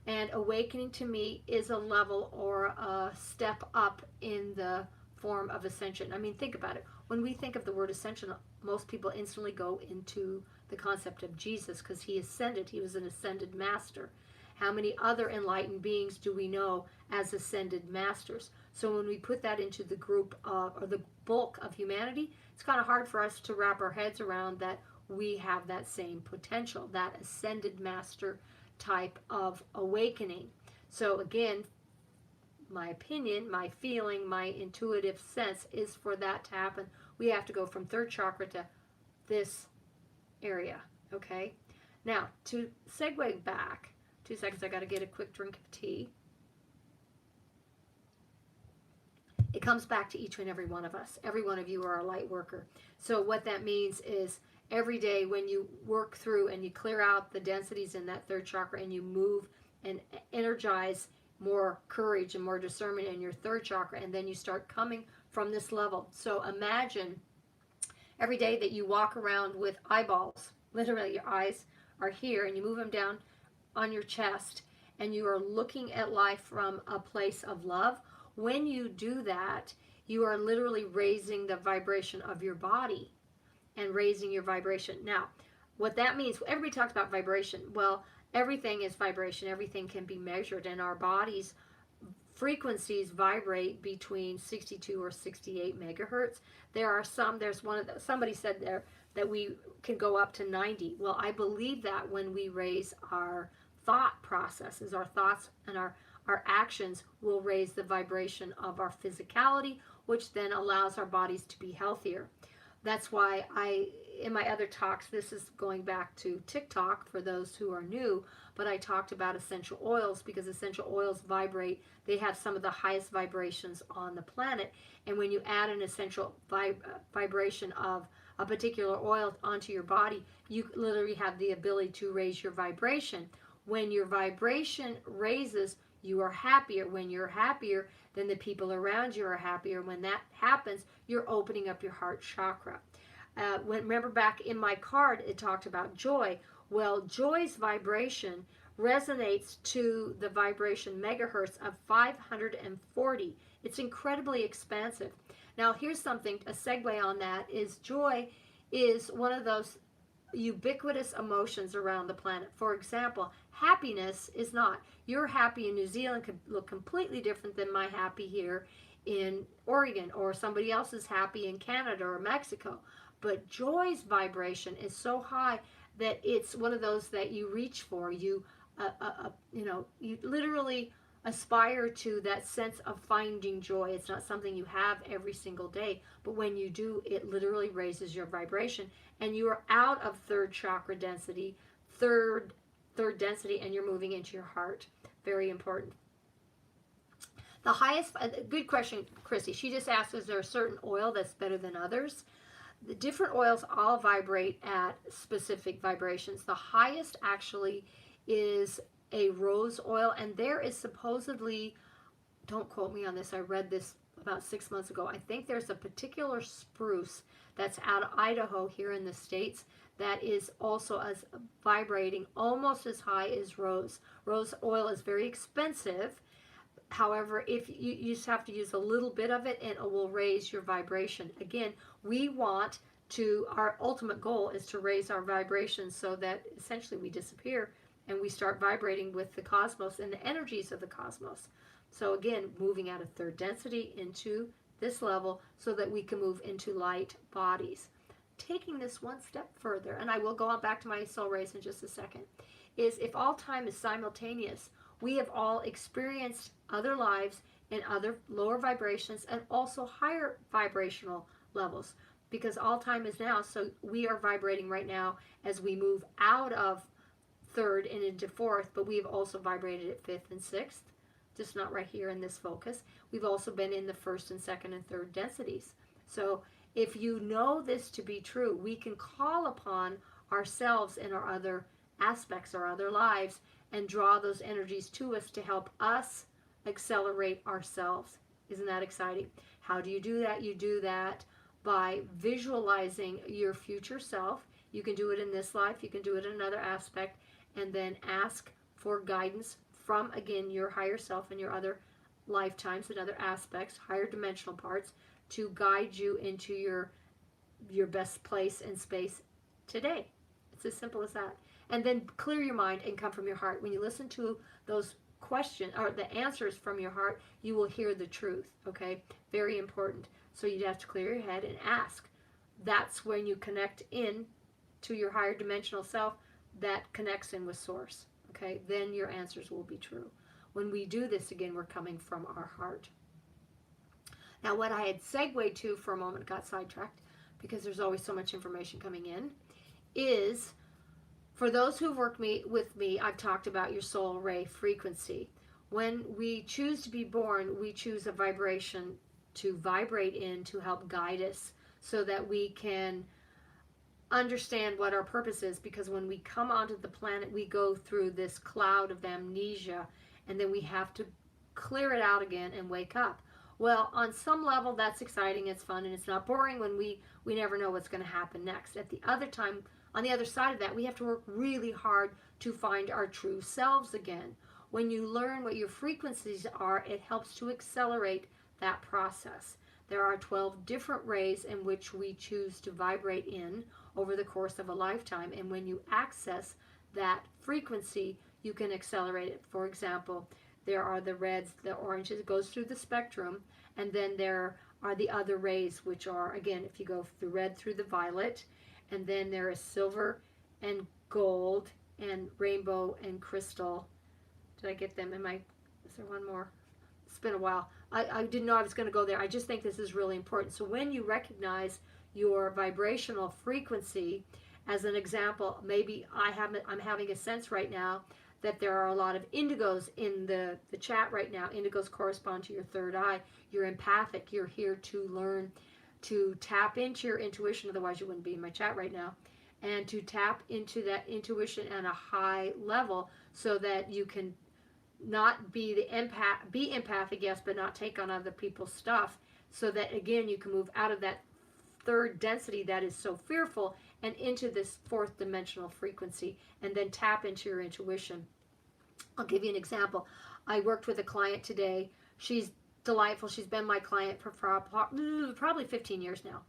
And awakening to me is a level or a step up in the form of ascension. I mean, think about it. When we think of the word ascension, most people instantly go into the concept of Jesus, because he ascended. He was an ascended master. How many other enlightened beings do we know as ascended masters? So when we put that into the group of, or the bulk of humanity, it's kind of hard for us to wrap our heads around that we have that same potential, that ascended master type of awakening. So again, my opinion, my feeling, my intuitive sense is for that to happen, we have to go from third chakra to this area, okay? Now, to segue back, 2 seconds, I got to get a quick drink of tea. It comes back to each and every one of us. Every one of you are a light worker. So what that means is every day when you work through and you clear out the densities in that third chakra and you move and energize more courage and more discernment in your third chakra, and then you start coming from this level. So imagine every day that you walk around with eyeballs. Literally, your eyes are here and you move them down on your chest and you are looking at life from a place of love. When you do that, you are literally raising the vibration of your body and raising your vibration. Now, what that means, everybody talks about vibration. Well, everything is vibration. Everything can be measured, and our body's frequencies vibrate between 62 or 68 megahertz. Somebody said there that we can go up to 90. Well, I believe that when we raise our thought processes, our thoughts and our actions will raise the vibration of our physicality, which then allows our bodies to be healthier. That's why in my other talks, this is going back to TikTok for those who are new, but I talked about essential oils because essential oils vibrate. They have some of the highest vibrations on the planet. And when you add an essential vibration of a particular oil onto your body, you literally have the ability to raise your vibration. When your vibration raises, you are happier. When you're happier, then the people around you are happier. When that happens, you're opening up your heart chakra. Remember back in my card, it talked about joy. Well, joy's vibration resonates to the vibration megahertz of 540. It's incredibly expansive. Now, here's something, a segue on that is joy is one of those ubiquitous emotions around the planet. For example, happiness is not. Your happy in New Zealand could look completely different than my happy here in Oregon, or somebody else's happy in Canada or Mexico. But joy's vibration is so high that it's one of those that you reach for. You literally aspire to that sense of finding joy. It's not something you have every single day, but when you do, it literally raises your vibration, and you are out of third chakra density, third density, and you're moving into your heart. Very important. The highest, good question, Chrissy. She just asked, is there a certain oil that's better than others? The different oils all vibrate at specific vibrations. The highest actually is a rose oil, and there is supposedly, don't quote me on this, I read this about 6 months ago, I think there's a particular spruce that's out of Idaho here in the States that is also as vibrating almost as high as rose. Rose oil is very expensive. However, if you just have to use a little bit of it and it will raise your vibration. Again, our ultimate goal is to raise our vibration so that essentially we disappear and we start vibrating with the cosmos and the energies of the cosmos. So again, moving out of third density into this level so that we can move into light bodies. Taking this one step further, and I will go on back to my soul race in just a second, is if all time is simultaneous, we have all experienced other lives in other lower vibrations and also higher vibrational levels, because all time is now. So we are vibrating right now as we move out of third and into fourth, but we've also vibrated at fifth and sixth, just not right here in this focus. We've also been in the first and second and third densities. So if you know this to be true, we can call upon ourselves in our other aspects, our other lives, and draw those energies to us to help us accelerate ourselves. Isn't that exciting? How do you do that? You do that by visualizing your future self. You can do it in this life, you can do it in another aspect, and then ask for guidance from, again, your higher self and your other lifetimes and other aspects, higher dimensional parts, to guide you into your best place and space today. It's as simple as that. And then clear your mind and come from your heart. When you listen to those questions or the answers from your heart, you will hear the truth, okay? Very important. So you have to clear your head and ask. That's when you connect in to your higher dimensional self that connects in with source, Okay, then your answers will be true. When we do this, again, we're coming from our heart. Now, what I had segued to for a moment, got sidetracked because there's always so much information coming in, is for those who've worked with me, I've talked about your soul ray frequency. When we choose to be born, we choose a vibration to vibrate in to help guide us so that we can understand what our purpose is, because when we come onto the planet, we go through this cloud of amnesia, and then we have to clear it out again and wake up. Well, on some level, that's exciting, it's fun, and it's not boring when we never know what's going to happen next. At the other time, on the other side of that, we have to work really hard to find our true selves again. When you learn what your frequencies are, it helps to accelerate that process. There are 12 different rays in which we choose to vibrate in over the course of a lifetime, and when you access that frequency, you can accelerate it. For example, there are the reds, the oranges, it goes through the spectrum, and then there are the other rays, which are, again, if you go through red through the violet, and then there is silver and gold and rainbow and crystal. Did I get them? Is there one more? It's been a while. I didn't know I was going to go there. I just think this is really important. So when you recognize your vibrational frequency, as an example, maybe I'm having a sense right now that there are a lot of indigos in the chat right now. Indigos correspond to your third eye. You're empathic. You're here to learn to tap into your intuition, otherwise you wouldn't be in my chat right now, and to tap into that intuition at a high level so that you can not be be empathic, yes, but not take on other people's stuff, so that again you can move out of that third density that is so fearful and into this fourth dimensional frequency, and then tap into your intuition. I'll give you an example. I worked with a client today. She's delightful. She's been my client for probably 15 years now,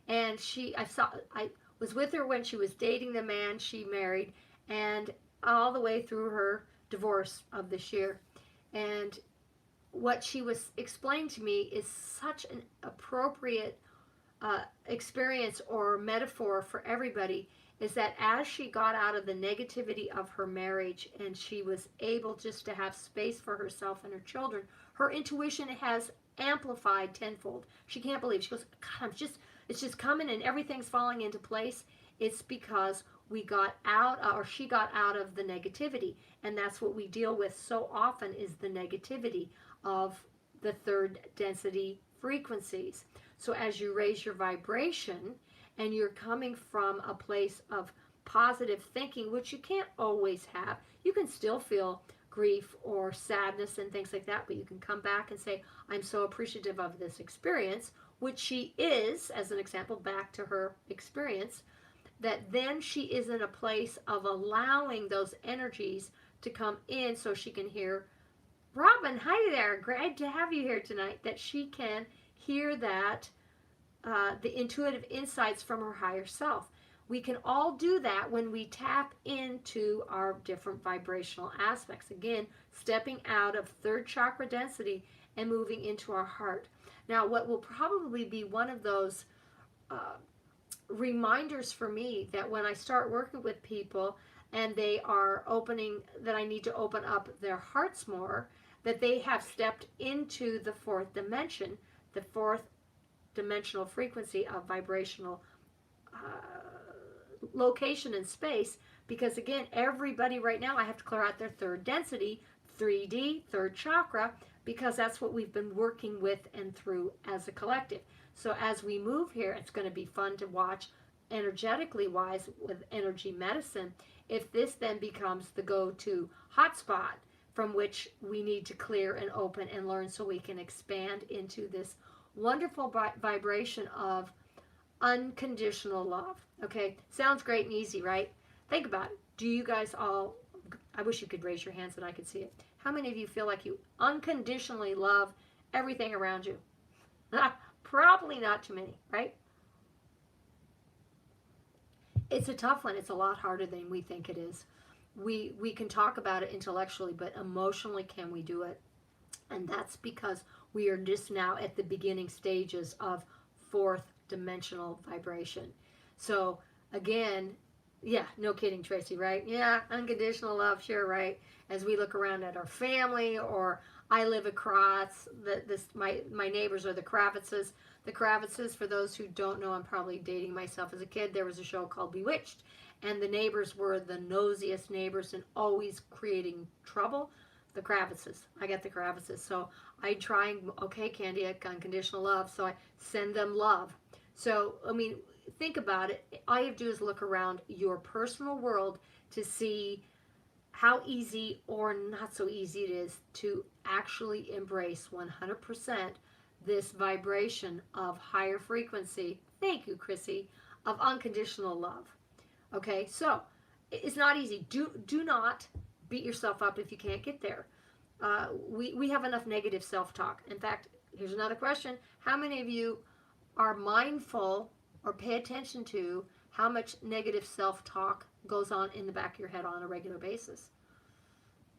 and I was with her when she was dating the man she married, and all the way through her divorce of this year. And what she was explaining to me is such an appropriate experience or metaphor for everybody, is that as she got out of the negativity of her marriage and she was able just to have space for herself and her children, her intuition has amplified tenfold. She can't believe, she goes, God, it's just coming and everything's falling into place. It's because we got out, or she got out of the negativity, and that's what we deal with so often, is the negativity of the third density frequencies. So as you raise your vibration and you're coming from a place of positive thinking, which you can't always have, you can still feel grief or sadness and things like that, but you can come back and say, I'm so appreciative of this experience, which she is, as an example, back to her experience, that then she is in a place of allowing those energies to come in so she can hear, Robin, hi there, great to have you here tonight, that she can hear that, the intuitive insights from her higher self. We can all do that when we tap into our different vibrational aspects. Again, stepping out of third chakra density and moving into our heart. Now, what will probably be one of those reminders for me that when I start working with people and they are opening, that I need to open up their hearts more, that they have stepped into the fourth dimension, the fourth dimensional frequency of vibrational location in space, because again, everybody right now, I have to clear out their third density, 3D, third chakra, because that's what we've been working with and through as a collective. So as we move here, it's going to be fun to watch, energetically wise, with energy medicine, if this then becomes the go-to hotspot from which we need to clear and open and learn, so we can expand into this wonderful vibration of unconditional love. Okay, sounds great and easy, right? Think about it. Do you guys all, I wish you could raise your hands and I could see it. How many of you feel like you unconditionally love everything around you? Probably not too many, right? It's a tough one. It's a lot harder than we think it is. We can talk about it intellectually, but emotionally, can we do it? And that's because we are just now at the beginning stages of fourth dimensional vibration. So again, Yeah, no kidding, Tracy, right? Yeah, unconditional love, sure, right? As we look around at our family, or I live across my neighbors are the Kravitzes. The Kravitzes, for those who don't know, I'm probably dating myself. As a kid, there was a show called Bewitched, and the neighbors were the nosiest neighbors and always creating trouble. The Kravitzes. I got the Kravitzes. So I try and, okay, Candia, unconditional love. So I send them love. So, I mean, think about it. All you have to do is look around your personal world to see how easy or not so easy it is to actually embrace 100% this vibration of higher frequency. Thank you, Chrissy, of unconditional love. Okay, so it's not easy. Do not beat yourself up if you can't get there. We have enough negative self-talk. In fact, here's another question. How many of you are mindful or pay attention to how much negative self-talk goes on in the back of your head on a regular basis?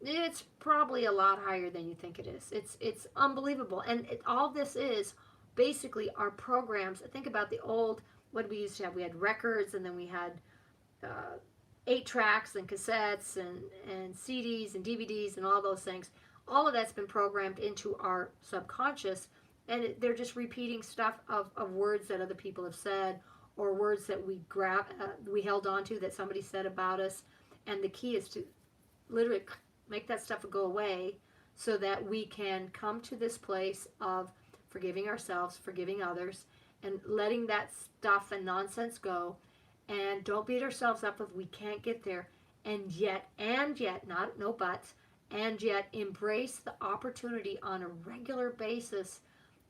It's probably a lot higher than you think it is. It's unbelievable. And all this is basically our programs. Think about the old, what we used to have. We had records, and then we had 8 tracks and cassettes and CDs and DVDs and all those things. All of that's been programmed into our subconscious, and they're just repeating stuff of words that other people have said, or words that we held on to that somebody said about us. And the key is to literally make that stuff go away so that we can come to this place of forgiving ourselves, forgiving others, and letting that stuff and nonsense go. And don't beat ourselves up if we can't get there. And yet, not no buts, and yet embrace the opportunity on a regular basis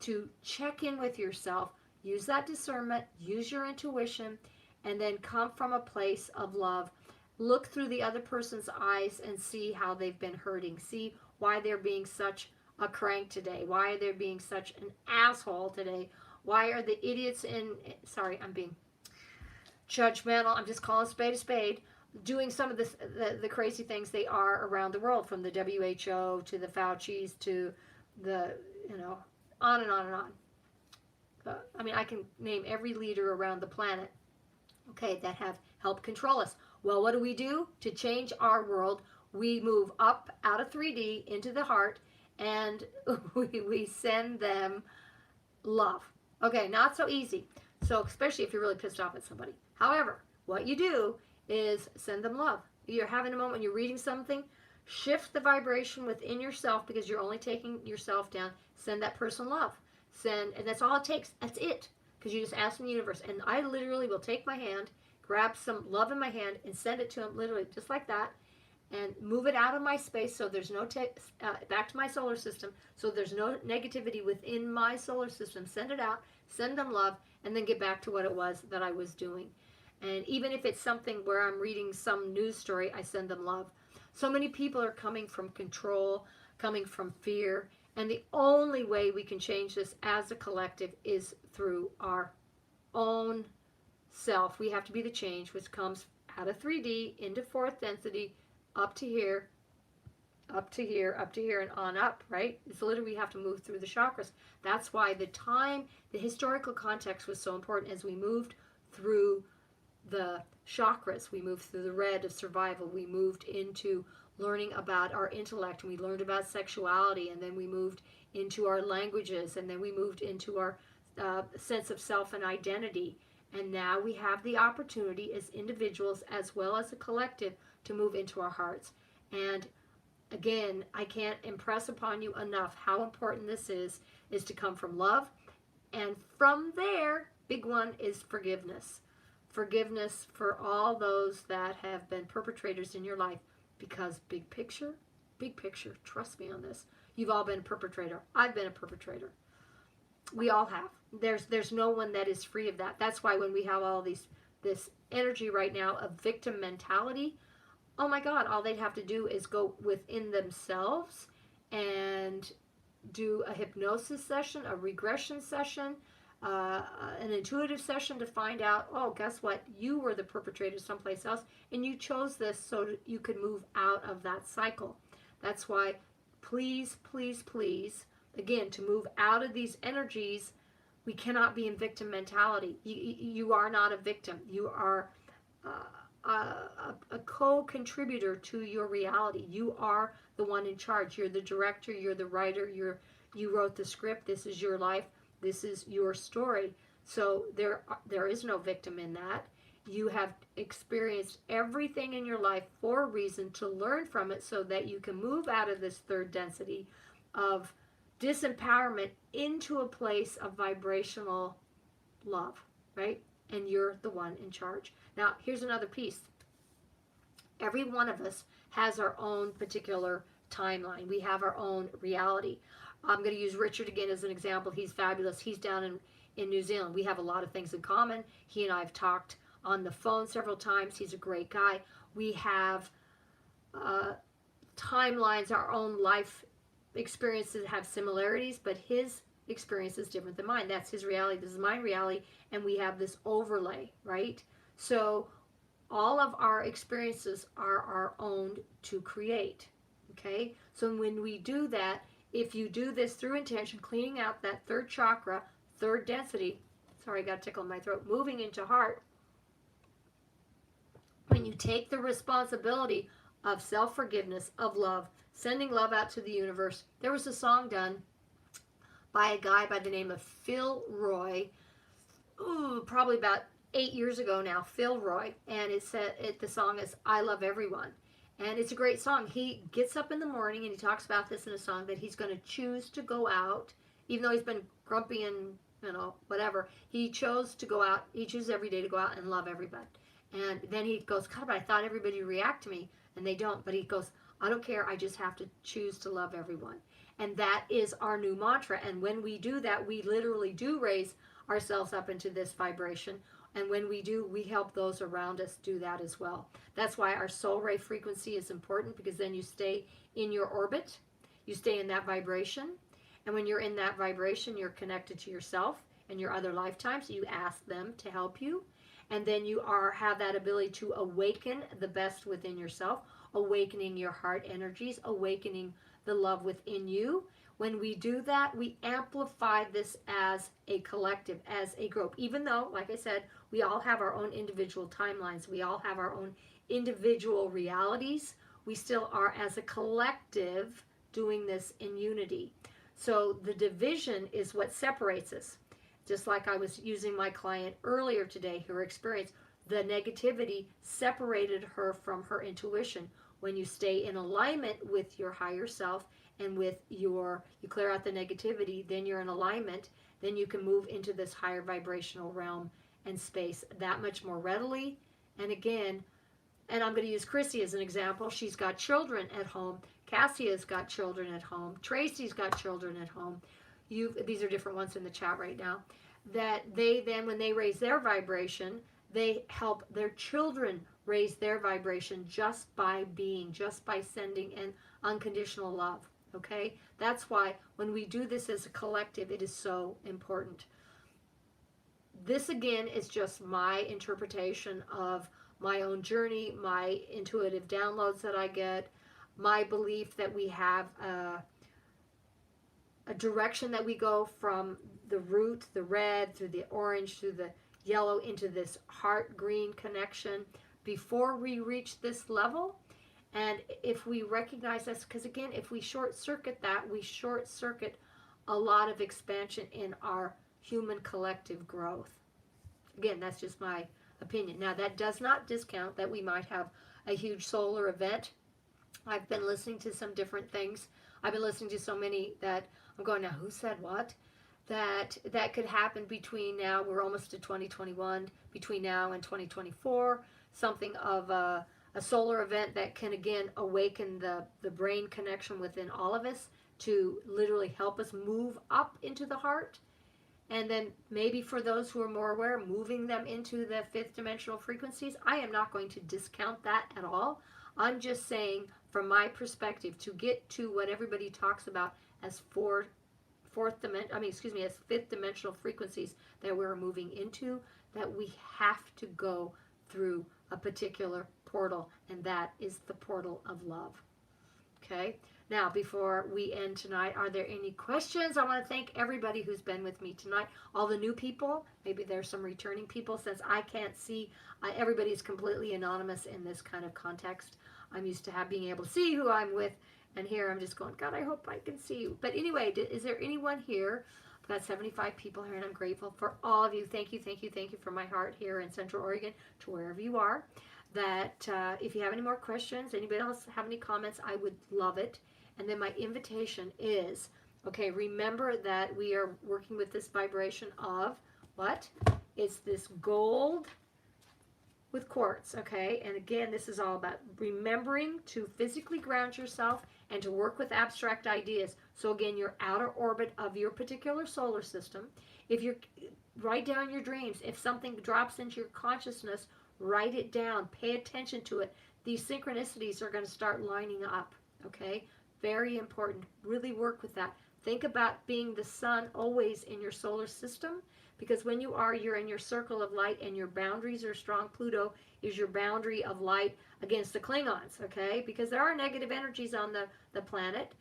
to check in with yourself, use that discernment, use your intuition, and then come from a place of love. Look through the other person's eyes and see how they've been hurting. See why they're being such a crank today. Why they're being such an asshole today. Why are the idiots sorry, I'm being judgmental. I'm just calling a spade, doing some of the crazy things they are around the world, from the WHO to the Fauci's to the, on and on and on. I mean, I can name every leader around the planet, okay, that have helped control us. Well, what do? To change our world, we move up out of 3D into the heart, and we send them love. Okay, not so easy. So especially if you're really pissed off at somebody. However, what you do is send them love. You're having a moment when you're reading something, shift the vibration within yourself, because you're only taking yourself down. Send that person love. And that's all it takes. That's it. Because you just ask from the universe. And I literally will take my hand, grab some love in my hand, and send it to them, literally just like that, and move it out of my space so there's no back to my solar system, so there's no negativity within my solar system. Send it out, send them love, and then get back to what it was that I was doing. And even if it's something where I'm reading some news story, I send them love. So many people are coming from control, coming from fear, and the only way we can change this as a collective is through our own self. We have to be the change, which comes out of 3D into 4th density, up to here, up to here, up to here, and on up, right? It's literally, we have to move through the chakras. That's why the historical context was so important. As we moved through the chakras, we moved through the red of survival, we moved into learning about our intellect, and we learned about sexuality, and then we moved into our languages, and then we moved into our sense of self and identity. And now we have the opportunity as individuals as well as a collective to move into our hearts. And again, I can't impress upon you enough how important this is to come from love. And from there, big one is forgiveness. Forgiveness for all those that have been perpetrators in your life. Because big picture, trust me on this. You've all been a perpetrator. I've been a perpetrator. We all have. There's no one that is free of that. That's why when we have all this energy right now of victim mentality, oh my God, all they'd have to do is go within themselves and do a hypnosis session, a regression session, an intuitive session to find out, oh, guess what? You were the perpetrator someplace else, and you chose this so that you could move out of that cycle. That's why, please, please, please, again, to move out of these energies, we cannot be in victim mentality. You are not a victim. You are a co-contributor to your reality. You are the one in charge. You're the director. You're the writer. You wrote the script. This is your life. This is your story. So there is no victim in that. You have experienced everything in your life for a reason, to learn from it so that you can move out of this third density of disempowerment into a place of vibrational love, right? And you're the one in charge. Now, here's another piece. Every one of us has our own particular timeline. We have our own reality. I'm going to use Richard again as an example. He's fabulous. He's down in New Zealand. We have a lot of things in common. He and I have talked on the phone several times. He's a great guy. We have timelines, our own life experiences have similarities, but his experience is different than mine. That's his reality. This is my reality, and we have this overlay, right? So all of our experiences are our own to create, okay? So when we do that, if you do this through intention, cleaning out that third chakra, third density, sorry, I got a tickle in my throat, moving into heart, when you take the responsibility of self-forgiveness, of love, sending love out to the universe. There was a song done by a guy by the name of Phil Roy, probably about 8 years ago now, Phil Roy, and the song is I Love Everyone. And it's a great song. He gets up in the morning and he talks about this in a song, that he's going to choose to go out, even though he's been grumpy and, whatever. He chose to go out. He chooses every day to go out and love everybody. And then he goes, God, but I thought everybody would react to me, and they don't. But he goes, I don't care. I just have to choose to love everyone. And that is our new mantra. And when we do that, we literally do raise ourselves up into this vibration. And when we do, we help those around us do that as well. That's why our soul ray frequency is important, because then you stay in your orbit. You stay in that vibration. And when you're in that vibration, you're connected to yourself and your other lifetimes. You ask them to help you. And then you have that ability to awaken the best within yourself, awakening your heart energies, awakening the love within you. When we do that, we amplify this as a collective, as a group. Even though, like I said, we all have our own individual timelines, we all have our own individual realities, we still are, as a collective, doing this in unity. So the division is what separates us. Just like I was using my client earlier today, her experience, the negativity separated her from her intuition. When you stay in alignment with your higher self and with you clear out the negativity, then you're in alignment, then you can move into this higher vibrational realm and space that much more readily. And again, and I'm going to use Chrissy as an example. She's got children at home. Cassia's got children at home. Tracy's got children at home. These are different ones in the chat right now, that they then, when they raise their vibration, they help their children raise their vibration just by being, just by sending an unconditional love, okay? That's why when we do this as a collective, it is so important. This, again, is just my interpretation of my own journey, my intuitive downloads that I get, my belief that we have a direction that we go from the root, the red, through the orange, through the yellow, into this heart green connection before we reach this level. And if we recognize this, because again, if we short circuit that, we short circuit a lot of expansion in our human collective growth. Again, that's just my opinion. Now, that does not discount that we might have a huge solar event. I've been listening to some different things. I've been listening to so many that I'm going, now who said what? That could happen between now, we're almost to 2021, between now and 2024, something of a solar event that can again awaken the brain connection within all of us to literally help us move up into the heart. And then maybe for those who are more aware, moving them into the fifth dimensional frequencies. I am not going to discount that at all. I'm just saying, from my perspective, to get to what everybody talks about as as fifth dimensional frequencies that we're moving into, that we have to go through a particular portal, and that is the portal of love. Okay? Now, before we end tonight, are there any questions? I want to thank everybody who's been with me tonight. All the new people, maybe there's some returning people, since I can't see. Everybody's completely anonymous in this kind of context. I'm used to being able to see who I'm with, and here I'm just going, God, I hope I can see you. But anyway, is there anyone here? I've got 75 people here, and I'm grateful for all of you. Thank you, thank you, thank you from my heart here in Central Oregon to wherever you are. That if you have any more questions, anybody else have any comments, I would love it. And then my invitation is, okay, remember that we are working with this vibration of what? It's this gold with quartz, okay? And again, this is all about remembering to physically ground yourself and to work with abstract ideas. So again, your outer orbit of your particular solar system. If you write down your dreams, if something drops into your consciousness, write it down, pay attention to it. These synchronicities are going to start lining up, okay? Very important. Really work with that. Think about being the sun always in your solar system, because when you are, you're in your circle of light and your boundaries are strong. Pluto is your boundary of light against the Klingons, okay? Because there are negative energies on the planet.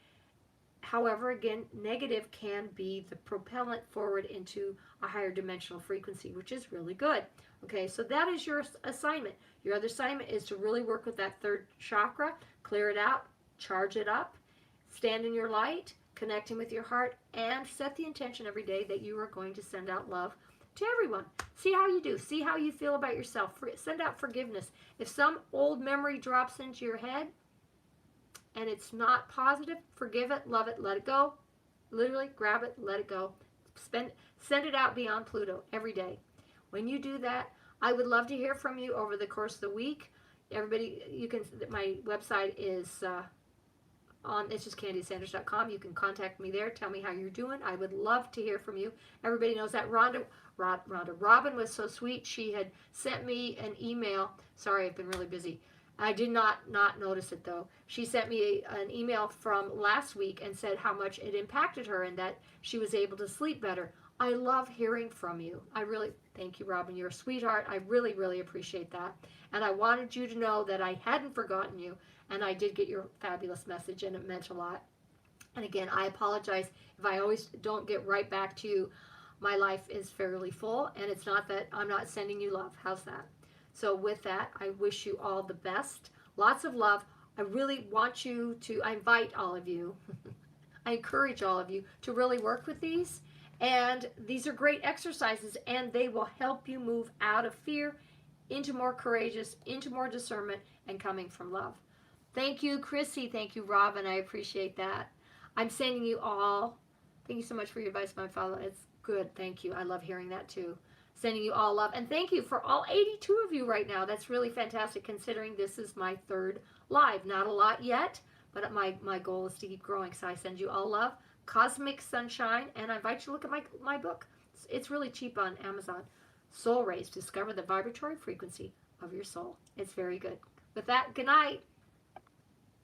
However, again, negative can be the propellant forward into a higher dimensional frequency, which is really good. Okay, so that is your assignment. Your other assignment is to really work with that third chakra, clear it out, charge it up, stand in your light, connecting with your heart, and set the intention every day that you are going to send out love to everyone. See how you do. See how you feel about yourself. Send out forgiveness. If some old memory drops into your head and it's not positive, forgive it, love it, let it go. Literally grab it, let it go. Send it out beyond Pluto every day. When you do that, I would love to hear from you over the course of the week. Everybody, you can. My website is it's just candiasanders.com. You can contact me there. Tell me how you're doing. I would love to hear from you. Everybody knows that Robin was so sweet. She had sent me an email. Sorry, I've been really busy. I did not notice it though. She sent me an email from last week and said how much it impacted her and that she was able to sleep better. I love hearing from you. I really, thank you, Robin. You're a sweetheart. I really, really appreciate that. And I wanted you to know that I hadn't forgotten you. And I did get your fabulous message, and it meant a lot. And again, I apologize if I always don't get right back to you. My life is fairly full, and it's not that I'm not sending you love. How's that? So with that, I wish you all the best. Lots of love. I really want you to, I invite all of you, I encourage all of you to really work with these. And these are great exercises, and they will help you move out of fear into more courageous, into more discernment, and coming from love. Thank you, Chrissy. Thank you, Robin. I appreciate that. I'm sending you all. Thank you so much for your advice, my father. It's good. Thank you. I love hearing that too. Sending you all love. And thank you for all 82 of you right now. That's really fantastic considering this is my third live. Not a lot yet, but my goal is to keep growing. So I send you all love. Cosmic Sunshine. And I invite you to look at my book. It's really cheap on Amazon. Soul Rays. Discover the vibratory frequency of your soul. It's very good. With that, good night.